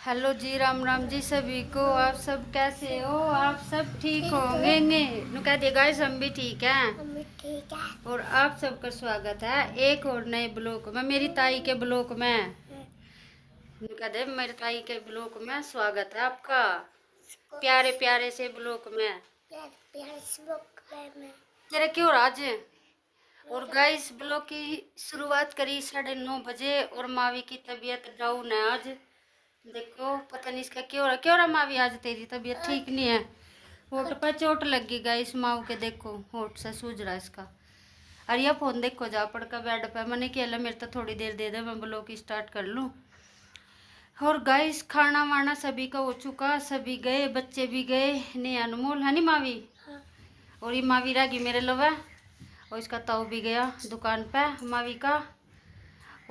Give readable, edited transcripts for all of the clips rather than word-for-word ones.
Hello जी, राम राम जी सभी को। आप सब कैसे हो? आप सब ठीक होंगे नु कह दिए गाइस, हम भी ठीक हैं। ठीक है। और आप सबका स्वागत है एक और नए ब्लॉक में, मेरी ताई के ब्लॉक में। नु कह दे मेरी ताई के ब्लॉक में स्वागत है आपका, प्यारे प्यारे से ब्लॉक में। तेरा क्यों राज? और गाइस, ब्लॉक की शुरुआत करी 9:30 बजे और मावी की तबीयत डाउन है आज। देखो पता नहीं इसका क्यों रहा मावी, आज तेरी तबीयत ठीक नहीं है। होठ पर चोट लग गई गाइस माऊ के, देखो होठ से सूज रहा है इसका। अरे फोन देखो जा पड़ का बेड पे, मैंने कहला मेरे तो थोड़ी देर दे दे, मैं ब्लॉग स्टार्ट कर लूँ। और गाइस खाना वाना सभी का हो चुका, सभी गए, बच्चे भी गए, ने अनमोल है नी मावी। हाँ। और ये मावी रह गई मेरे लवा, और इसका ताऊ भी गया दुकान पे मावी का।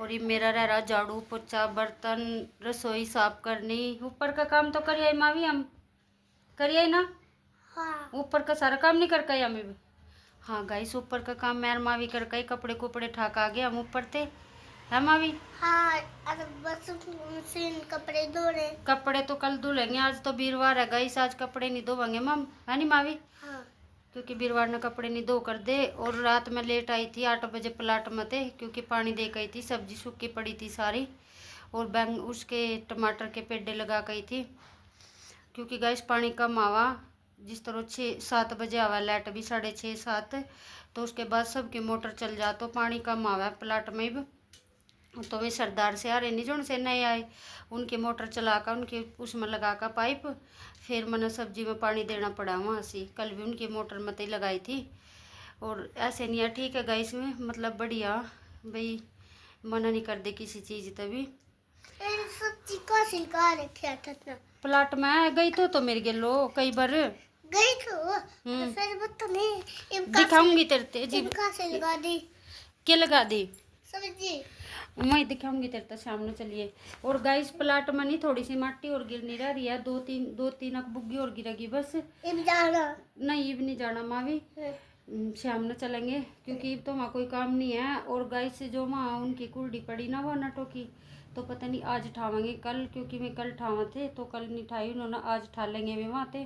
और ये मेरा रह रहा झाड़ू पोछा बर्तन रसोई साफ करनी। ऊपर का काम तो करिए मावी, हम करिए ना। हाँ। ऊपर का सारा काम नहीं कर हमें भी। हाँ गाइस, ऊपर का काम मैं मावी कर कई, कपड़े कुपड़े ठाक आ गया हम ऊपर थे, है मावी। हाँ, बस मशीन कपड़े धो रहे। कपड़े तो कल धुलेंगे, आज तो वीरवार है गाइस, आज कपड़े नहीं धोवेंगे मम, है नी मावी। हाँ। क्योंकि वीरवार ने कपड़े नहीं धो कर दे। और रात में लेट आई थी, 8 बजे प्लाट में थे, क्योंकि पानी दे गई थी, सब्जी सूखी पड़ी थी सारी। और बैंग उसके टमाटर के पेड़े लगा गई थी, क्योंकि गैस पानी कम आवा, जिस तरह 6-7 बजे आवा लाइट भी, 6:30-7, तो उसके बाद सबकी मोटर चल जा तो पानी कम आवा प्लाट में भी। तो वे सरदार से आ रहे नहीं, जो से नए आए, उनकी मोटर चला कर उनकी उसमें लगा कर पाइप, फिर मैंने सब्जी में पानी देना पड़ा वहाँ से। कल भी उनकी मोटर में ही लगाई थी। और ऐसे नहीं है, ठीक है गैस में मतलब बढ़िया भाई, मना नहीं कर दे किसी चीज़ तभी। सब्जी का सिलका रखे था प्लाट में गई तो मेरे गेलो कई बार गई तो फिर दिखाऊंगी तेरे जी से लगा दी। क्या लगा दी सब्जी मैं दिखाऊंगी तेरे तो सामने, चलिए। और गाइस प्लाट में नहीं, थोड़ी सी माटी और गिरनी रह रही है, दो तीन अक बुग्गी और गिरेगी बस। इब जाना नहीं इब नहीं जाना मावी, शाम में चलेंगे, क्योंकि इब तो वहाँ कोई काम नहीं है। और गाइस जो वहाँ उनकी कुर्डी पड़ी ना वो नटो की, तो पता नहीं आज ठावेंगे कल, क्योंकि मैं कल ठावा थे तो कल नहीं ठाई उन्होंने, आज ठा लेंगे वे वहाँ थे।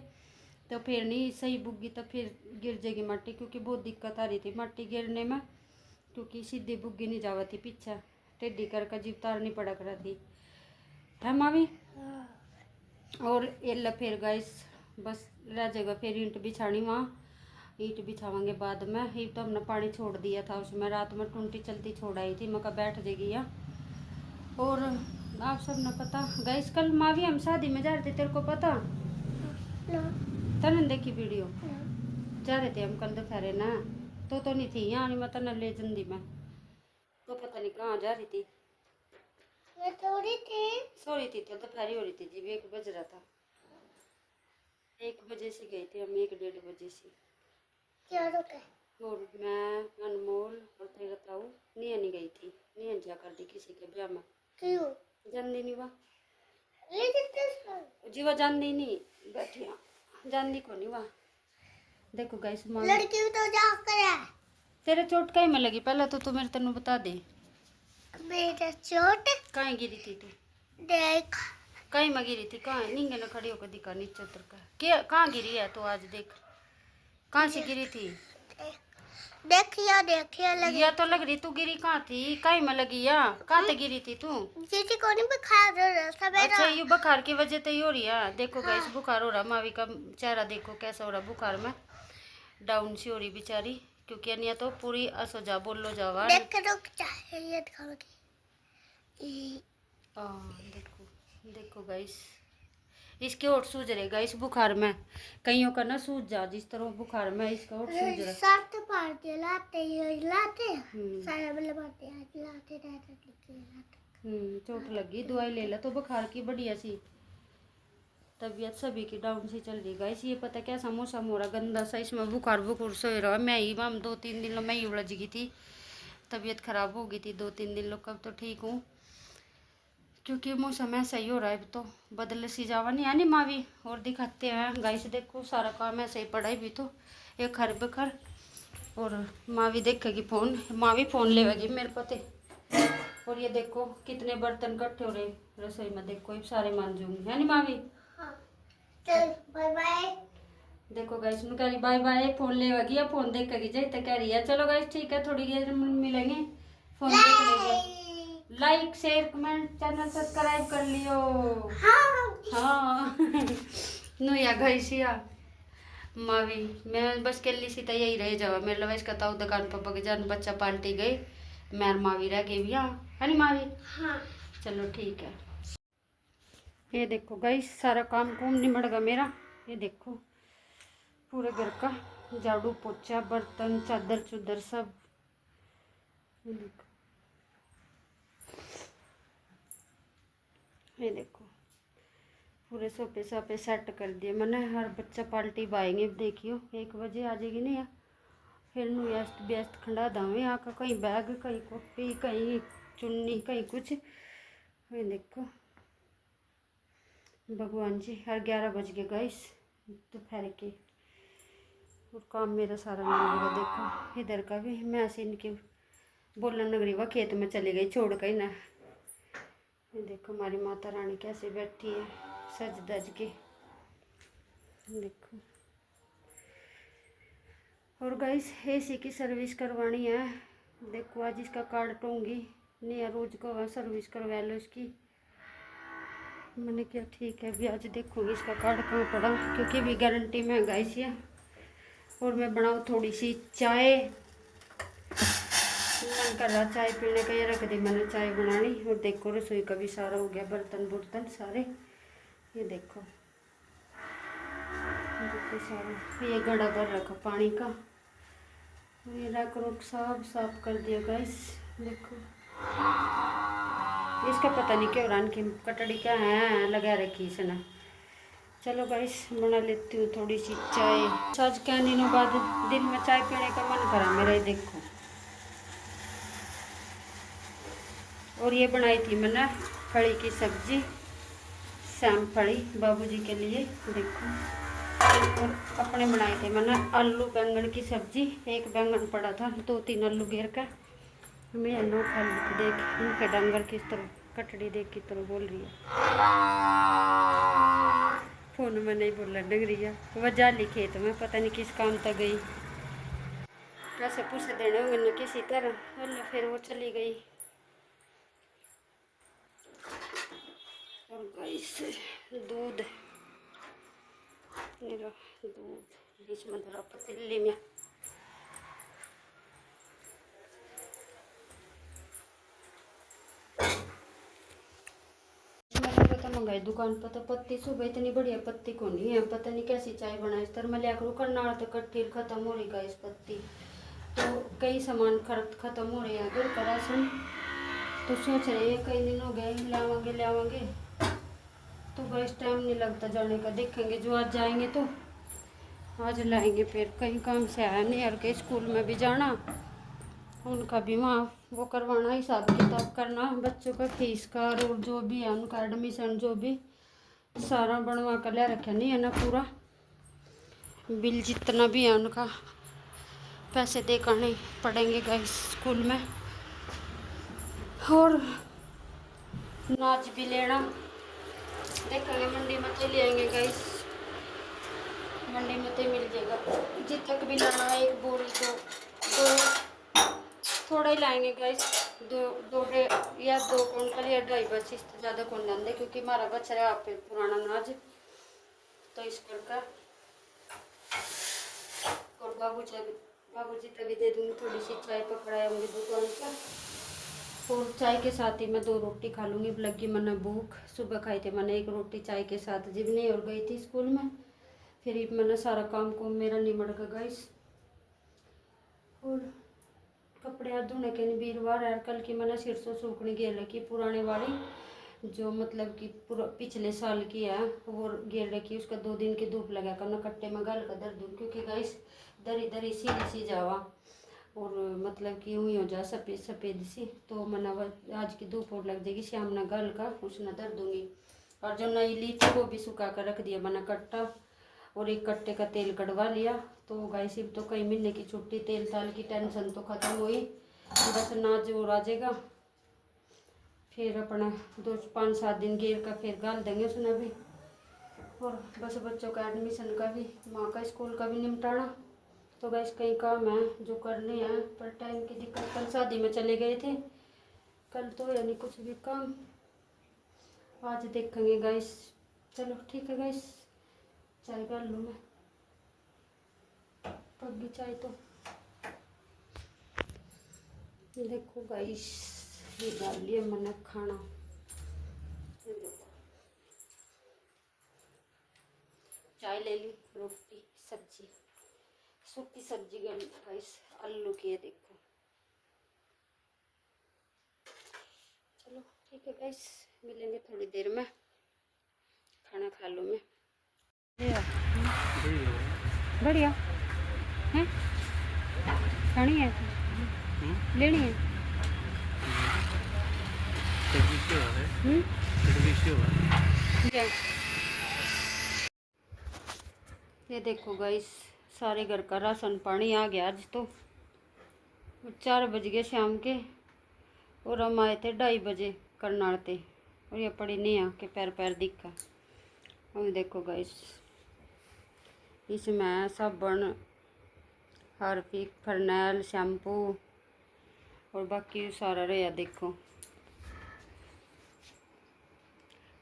तो फिर नहीं सही बुग्गी तो फिर गिर जाएगी माटी, क्योंकि बहुत दिक्कत आ रही थी माटी गिरने में, क्योंकि सीधी बुग्गी नहीं जावा थी पीछे, टेढ़ी कर जीव तारनी पड़ा करा थी, है मावी। और ये फिर गाइस बस रह जाएगा फिर ईंट बिछानी, वहाँ ईंट बिछावांगे बाद में ही। तो हमने पानी छोड़ दिया था उसमें, रात में टूंटी चलती छोड़ आई थी, मैं बैठ जाएगी या। और आप सब ने पता गाइस, कल मावी हम शादी में जा रहे थे, तेरे को पता? तने देखी वीडियो? जा रहे थे हम कल दोपहर ना, तो नहीं थी यहाँ, मैं तने ले जंदी में, तो पता नहीं कहाँ जा रही थी। मैं थोड़ी थी सो रही थी तो दोपहर हो रही थी जी, 1 बज रहा था, 1 बजे से गई थी हम, 1-1:30 बजे से। क्या रुके? और मैं अनमोल और तेरा ताऊ नहीं गई थी, नहीं जा कर दी किसी के ब्याह में। क्यों? जानदी नहीं वा लेकिन जी, वो जानदी नहीं, बैठी जानदी को नहीं वा। देखो गाइस लड़की तो जा कर है। तेरे चोट कहीं में लगी पहले तो तू मेरे तेन बता दे। मेरा चोट कहीं गिरी थी तू? देख कहीं में गिरी थी, कहाँ नींगे ना खड़ी होकर दिखा नीचे उतर कर, क्या कहाँ गिरी है तो आज देख, कहाँ से गिरी थी? देखिया लगी। या तो लग रही तू गिरी कहाँ थी, कहीं में लगी या कहाँ से गिरी थी तू? किसी को नहीं बुखार हो रहा सवेरा। अच्छा ये बुखार की वजह से ही हो रही है, देखो गाइस बुखार हो रहा, मावी का चेहरा देखो कैसा हो रहा बुखार में, डाउन सी हो रही बेचारी, क्योंकि अनिया तो पूरी असो जा बोलो जावा। देख के रुक जा, ये दिखाओगी। देखो देखो गाइस, इसके होठ सूज रहे गाइस बुखार में, कईयों का ना सूज जा, जिस तरह बुखार में इसका होठ सूज रहा। साथ पार के लाते सारा मतलब लाते चोट लगी, दवाई ले ला तो बुखार की बढ़िया सी। तबीयत सभी की डाउन सी चल रही गाइस, ये पता कैसा मौसम हो रहा गंदा सा, इसमें बुखार सो रहा। मैं ही मैम 2-3 दिन मैं ही उलझ गई थी, तबीयत खराब हो गई थी 2-3 दिन लोग, कब तो ठीक हूँ, क्योंकि मौसम ऐसा ही हो रहा है, अब तो बदल सी जावा नहीं है नी मावी। और दिखाते हैं गाइस, देखो सारा काम ऐसे ही पड़ा है भी तो, एक खर बखर। और मावी देखेगी फोन, मावी फोन लेवेगी मेरे पते। और ये देखो कितने बर्तन इकट्ठे हो रहे, रसोई में देखो ये सारे मांजूंगी, है नी मावी? हाँ चल बाय बाय। देखो गाइस मैं कह रही बाय बाय, फोन लेगी या फोन देख के जाए तो कह रही है चलो गाइस ठीक है थोड़ी देर में मिलेंगे, फोन देख लेंगे। Like share comment channel subscribe कर लियो। हाँ नो या गाइस या मावी मैं बस के लिए सीता यही रह जावा मेरे लवेश का ताऊ दुकान पर बग जान बच्चा पाल्टी गए मैं मावी रह गई भी यहाँ, है नी मावी? हाँ चलो ठीक है। ये देखो गाइस सारा काम कुम निमट गया मेरा, ये देखो पूरे घर का झाड़ू पोछा बर्तन चादर चुदर सब, ये देखो ये देखो पूरे सोफे साफे सेट कर दिए मैंने। हर बच्चा पार्टी पाएंगे देखियो 1 बजे आ जाएगी नहीं फिर नु व्यस्त व्यस्त खंडा दावे यहाँ का, कहीं बैग कहीं कॉपी कहीं चुन्नी कहीं कुछ। ये देखो भगवान जी हर 11 बज गए गाइस दोपहर के, और काम मेरा सारा नहीं हुआ। देखो इधर का भी मैं ऐसे इनके बोलन नगरी वा खेत में चली गई छोड़ कर ना। ये देखो हमारी माता रानी कैसे बैठी है सज धज के, देखो। और गाइस एसी की सर्विस करवानी है, देखो आज इसका कार्ड टूंगी नहीं रोज को सर्विस करवा लो इसकी। मैंने क्या ठीक है अभी आज देखूंगी इसका कार्ड कहाँ पड़ा, क्योंकि अभी गारंटी में है गाइस ये। और मैं बनाऊँ थोड़ी सी चाय, मन कर रहा चाय पीने का, ये रख दी मैंने चाय बनानी। और देखो रसोई का भी सारा हो गया बर्तन बुर्तन सारे, ये देखो सारा ये गड़ा भर रखा पानी का, ये रख रुख सब साफ कर दिया गाइस। देखो इसका पता नहीं क्यों रन की कटड़ी का है लगा रखी इसने। चलो गाइस बना लेती हूँ थोड़ी सी चाय, आज क्या दिनों बाद दिन में चाय पीने का मन करा मेरा, ये देखो। और ये बनाई थी मैंने फली की सब्जी, शाम फली बाबूजी के लिए, देखो। और अपने बनाए थे मैंने आलू बैंगन की सब्जी, एक बैंगन पड़ा था 2-3 आलू घेर का मैं अल्लू खा ली थी। देख इनके डंगर किस तरह कटड़ी देख की तरह बोल रही है, फोन में नहीं बोला डग रही है, वह जाली खेत में पता नहीं किस काम तक गई, पैसे पूछे देने होंगे न किसी तरह, और फिर वो चली गई। और गाइस दूध मेरा दूध बीच में धरा पतीली में, मंगाई दुकान पर तो पत्ती सुबह इतनी बढ़िया पत्ती को नहीं है, पता नहीं कैसी चाय बनाई इस तरह मैं लिया करूँ करना तो कट्ठी खत्म हो रही इस पत्ती, तो कई सामान खत्म हो रहे हैं घर का राशन, तो सोच रहे हैं कई दिन हो गए लावांगे तो बस टाइम नहीं लगता जाने का, देखेंगे जो आज जाएंगे तो आज लाएंगे, फिर कहीं काम से आया नहीं यार के स्कूल में भी जाना, उनका भी वहाँ वो करवाना हिसाब किताब करना बच्चों का फीस का, और जो भी है उनका एडमिशन जो भी सारा बनवा कर ले रखा नहीं है ना, पूरा बिल जितना भी है उनका पैसे दे करने पड़ेंगे गाइस स्कूल में। और नाच भी लेना देखेंगे मंडी में तो ले आएंगे गाइस, मंडी में तो मिल जाएगा जित तक भी लाना है, एक बोरी दो थोड़ा ही लाएंगे गाइस, दो या 2 कुंटल या 2.5 बच्चे, इससे ज़्यादा कौन लाते क्योंकि हमारा बच्चा है आप पुराना अनाज तो इस का। और बाबूजी तभी दे दूँगी थोड़ी सी चाय पकड़ाएंगे दुकान का, और चाय के साथ ही मैं 2 रोटी खा लूँगी, लगी मैंने भूख, सुबह खाई थी मैंने 1 रोटी चाय के साथ जितनी और गई थी स्कूल में, फिर मैंने सारा काम को मेरा निमट गया गाइस। और कपड़े आज धोने के वीरवार है, कल की मैंने सिरसों सूखने गेर रखी पुराने वाली जो मतलब कि पूरा पिछले साल की है वो गेर रखी, उसका 2 दिन की धूप लगा करना कट्टे में गल का दर दूँ क्योंकि गाइस दरी दरी सी जावा और मतलब कि यूँ ही हो जा सफ़ेद सफ़ेद सी, तो मैंने आज की धूप और लग जाएगी शाम न गल का उसने दर दूँगी। और जो नई ली थी वो भी सुखा कर रख दिया मैंने कट्टा, और एक कट्टे का तेल कढ़वा लिया, तो गाइस तो कई महीने की छुट्टी तेल ताल की टेंशन तो ख़त्म हुई, बस नाच और आ जाएगा फिर अपना 2-5-7 दिन गिर का फिर गाल देंगे उसने भी। और बस बच्चों का एडमिशन का भी, माँ का स्कूल का भी निपटाना। तो बस कई काम है जो करने हैं, पर टाइम की दिक्कत। कल शादी में चले गए थे, कल तो यानी कुछ भी काम, आज देखेंगे गाइस। चलो ठीक है गाइस, चाय कर लूँ मैं, पग गई चाय। तो देखो गाइस, ये डाल लिया मैंने खाना, चाय ले ली, रोटी सब्जी, सूखी सब्जी गाइस, आलू की है देखो। चलो ठीक है गाइस, मिलेंगे थोड़ी देर में, खाना खा लूँ मैं। बढ़िया है, खानी है, लेनी है। ये देखो गाइस, सारे घर का राशन पानी आ गया आज तो। 4 बज गए शाम के, और हम आए थे 2:30 बजे करनाल थे, और ये पड़ी नहीं आके पैर पैर दिखा। और देखो गाइस, इसमें साबुन, हार्पिक, फरनैल, शैम्पू और बाकी सारा रहा देखो।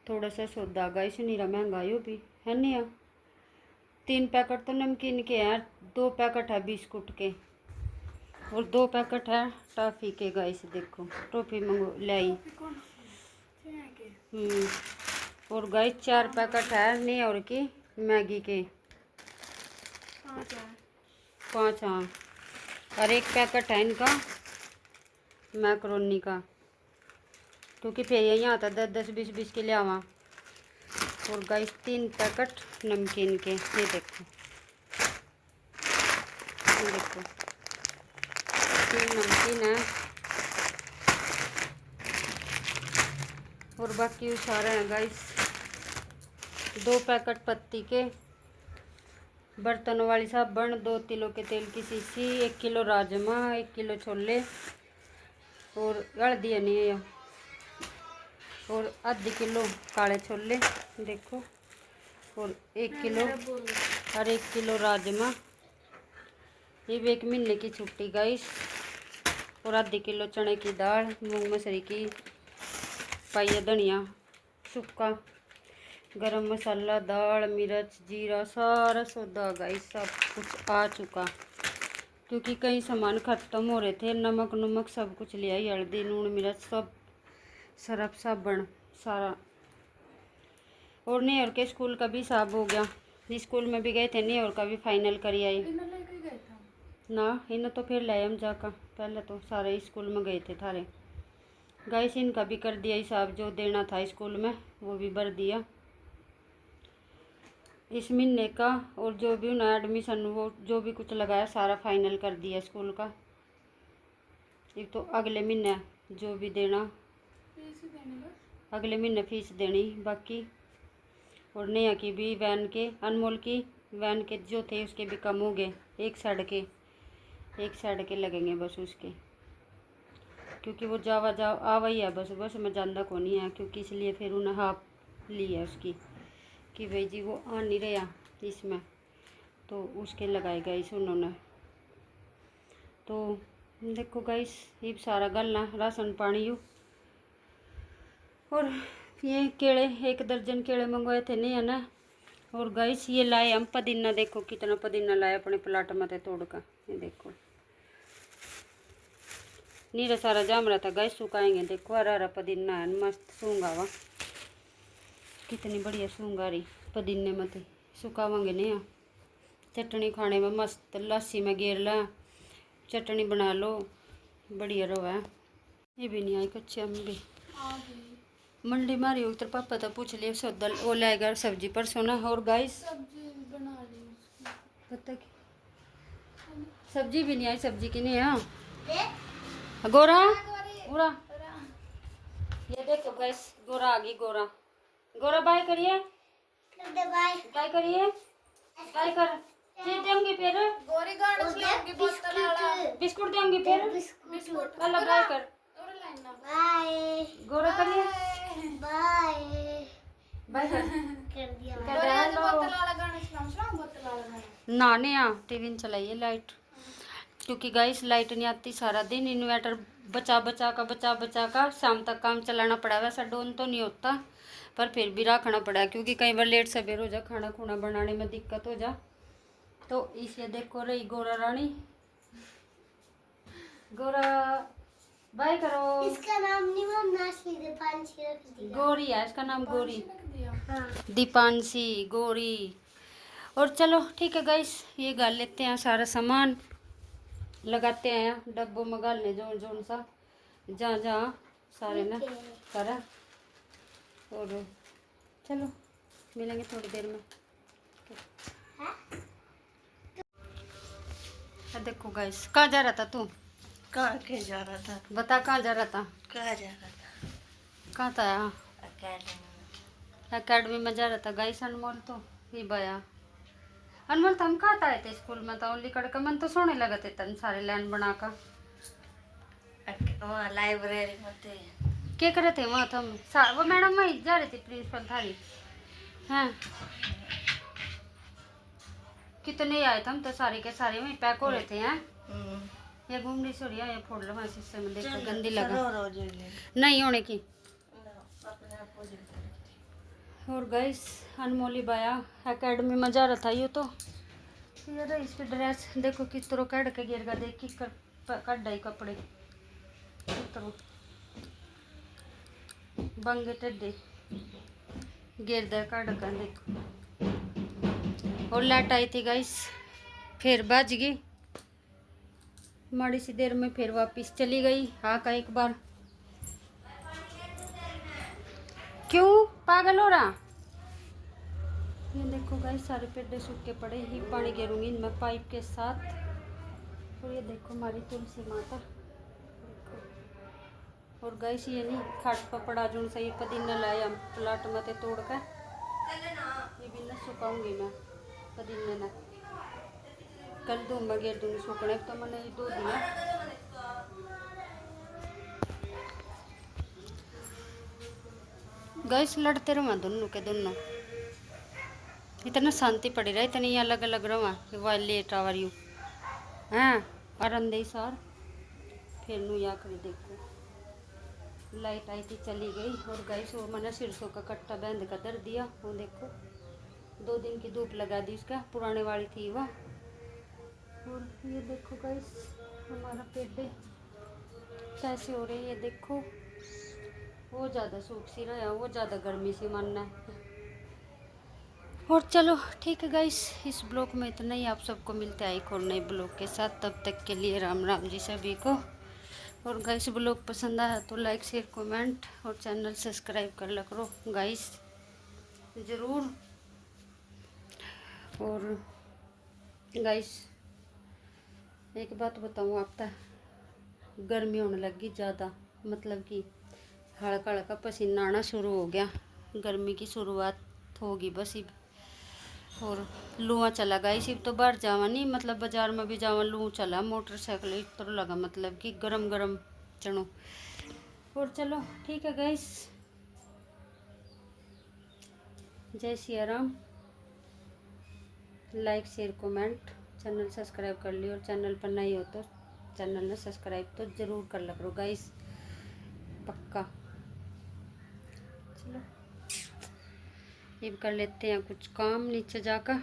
थोड़ा सा सौदा गाइस, नीरा महंगाई हो भी है नहीं। 3 पैकेट तो नमकीन के हैं, 2 पैकेट है बिस्कुट के, और 2 पैकेट है टॉफ़ी के गाइस। देखो टॉफ़ी मंगो लाई। और गाइस 4 पैकेट है नहीं और की मैगी के, 5 हाँ, और 1 पैकेट है इनका मैक्रोनी का, क्योंकि फिर यही आता 10-10, 20-20 के ले आवा। और गाइस 3 पैकेट नमकीन के, ये देखो, ये देखो 3 नमकीन है, और बाकी सारे हैं गाइस। 2 पैकेट पत्ती के, बर्तनों वाली साबुन, 2 किलो के तेल की शीशी, 1 किलो राजमा, 1 किलो छोले, और हल्दी नहीं है, और आधी किलो काले छोले देखो, और 1 किलो और 1 किलो राजमा। ये भी 1 महीने की छुट्टी गाइस। और आधी किलो चने की दाल, मूंग मसूरी की पाइया, धनिया सूखा, गरम मसाला, दाल, मिर्च, जीरा, सारा सौदा गाइस, सब कुछ आ चुका। क्योंकि कई सामान ख़त्म हो रहे थे, नमक नुमक सब कुछ ले आई, हल्दी नून मिर्च सब, सरफ साबुन सारा। और नेहर के स्कूल का भी हिसाब हो गया, स्कूल में भी गए थे, नेहर का भी फाइनल करी आई ना। इन तो फिर लाए हम जाकर, पहले तो सारे स्कूल में गए थे थारे गाइस। इनका भी कर दिया हिसाब, जो देना था स्कूल में वो भी भर दिया इस महीने का। और जो भी उन्हें एडमिशन वो जो भी कुछ लगाया सारा फाइनल कर दिया स्कूल का। एक तो अगले महीने जो भी देना, अगले महीने फीस देनी बाकी। और नेहा की भी वैन के, अनमोल की वैन के जो थे उसके भी कम हो गए, 1 साइड के लगेंगे बस उसके, क्योंकि वो जावा आवा ही है बस में जानदा को नहीं है। क्योंकि इसलिए फिर उन्हें हाफ ली है उसकी, कि भाई जी वो आ नहीं रहा इसमें, तो उसके लगाए गाइस उन्होंने। तो देखो गाइस, ये सारा गलना राशन पानी यू। और ये केले, 1 दर्जन केले मंगवाए थे नहीं है ना। और गाइस ये लाए हम पुदीना, देखो कितना पुदीना लाए अपने प्लाट में थे तोड़ का, ये देखो नीरा सारा जाम रहा था गाइस, सुखाएंगे। देखो हरा हरा पुदीना है, मस्त सूंगा हुआ, कितनी बढ़िया सूंग आ रही पुदीने में थे। सुखावांगे नहीं, चटनी खाने में मस्त, लस्सी में गेर ला, चटनी बना लो, बढ़िया रहा है। ये भी नहीं आई कच्चे हम भी मंडी मारी हो, तेरे पापा तो पूछ लिया सौदा वो लाएगा सब्जी पर सोना। और गाइस बना ली पता की सब्जी भी नहीं आई, सब्जी की नहीं है। गोरा गोरा, ये देखो गाइस, गोरा आ गई। गोरा बाय करिए, बाय करिए, बाय कर, चीज देंगी फिर गोरी गाड़ बिस्कुट देंगी फिर, पहले बाय कर। बाय गोरा कर लिया बाय बाय कर कर दिया नहाने आ टीवी ने चलाइए लाइट क्योंकि गाइस लाइट नहीं आती सारा दिन इन्वर्टर बचा का शाम तक काम चलाना पड़ा। वैसा डोन तो नहीं होता पर फिर भी रखना पड़ा क्योंकि कई बार लेट सवेर हो जा खाना खुना बनाने में दिक्कत हो जा। तो इसे देखो रही गोरा रानी गोरा बाय करो। इसका नाम नहीं मानना सीधे पांची रख दिया। गोरी है इसका नाम गोरी हाँ दीपांशी गोरी। और चलो ठीक है गाइस ये गाल लेते हैं सारा सामान लगाते हैं डब्बों में गालने जोन सा जहाँ जहाँ सारे ना करा। और चलो मिलेंगे थोड़ी देर में। देखो गाइस कहाँ जा रहा था तू? कहाँ के जा रहा था? बता कहाँ जा रहा था? कहाँ जा रहा था? कहाँ था यहाँ? अकेडमी में जा रहा था गाइस। अनमोल तो ही बया अनमोल तो हम कहाँ आए थे स्कूल में तो ओनली कड़का मन तो सोने लगे थे तन सारे लाइन बना कर वहाँ लाइब्रेरी में थे। क्या करे थे वहाँ तुम? वो मैडम वहीं जा रही थी प्रिंसिपल थारी हैं। कितने आए थे हम तो सारे के सारे वहीं पैक हो रहे थे हैं। ये घूमने से रही है ये फोड़ लो वहाँ शीशे में देखो गंदी लगा नहीं होने की। और गाइस अनमोली बाया एकेडमी में जा रहा था ये तो ये रही इसकी ड्रेस देखो किस तरह कट के गिर गा देख की कट डाई कपड़े किस तरह बंगे टेढ़े गिर दे कट कर देखो। और लाइट आई थी गाइस फिर बज गई माड़ी सी देर में फिर वापस चली गई। हाँ का एक बार क्यों पागल हो रहा? ये देखो गाइस सारे पेड़े सूखे पड़े ही पानी गिरूंगी इनमें पाइप के साथ। और ये देखो हमारी तुलसी माता देखो। और गाइस ये नहीं खाट पर पड़ा जो सही पुदीना लाया प्लाट में ते तोड़ कर ये भी ना सुखाऊंगी मैं पुदीने ना कल दूंगा गेर दूंगी सूखने तो मैंने दो दिया। गाइस लड़ते रहा दोनों के दोनों इतना शांति पड़ी रहा इतनी अलग अलग रहा वाई लेट आवर यू हैं और अंदे सार फिर नू या कर देखो लाइट आई थी चली गई। और गाइस वो मैंने सिरसों का कट्टा बांध कर दर दिया वो देखो 2 दिन की धूप लगा दी उसका पुराने वाली थी वह। और ये देखो गाइस हमारा पेड़ कैसे हो रही है देखो वो ज़्यादा सूख सी रहा है वो ज़्यादा गर्मी सी मानना है। और चलो ठीक है गाइस इस ब्लॉग में इतना ही। आप सबको मिलते हैं एक और नए ब्लॉग के साथ तब तक के लिए राम राम जी सभी को। और गाइस ब्लॉग पसंद आया तो लाइक शेयर कमेंट और चैनल सब्सक्राइब कर ल करो गाइस ज़रूर। और गाइस एक बात बताऊँ आप तक गर्मी होने लगी ज़्यादा मतलब कि हल्का हल्का पसीना आना शुरू हो गया गर्मी की शुरुआत होगी बस। और लुआ चला गई सिर्फ तो बाहर जावा नहीं मतलब बाजार में भी जावा लू चला मोटरसाइकिल इस तरह लगा मतलब कि गरम गरम चढ़ो। और चलो ठीक है गाइस जय Siya Ram. Like share comment channel subscribe कर लियो और चैनल पर नहीं हो तो चैनल ने सब्सक्राइब तो ज़रूर कर लो गाइस पक्का। चलो ये कर लेते हैं कुछ काम नीचे जाकर।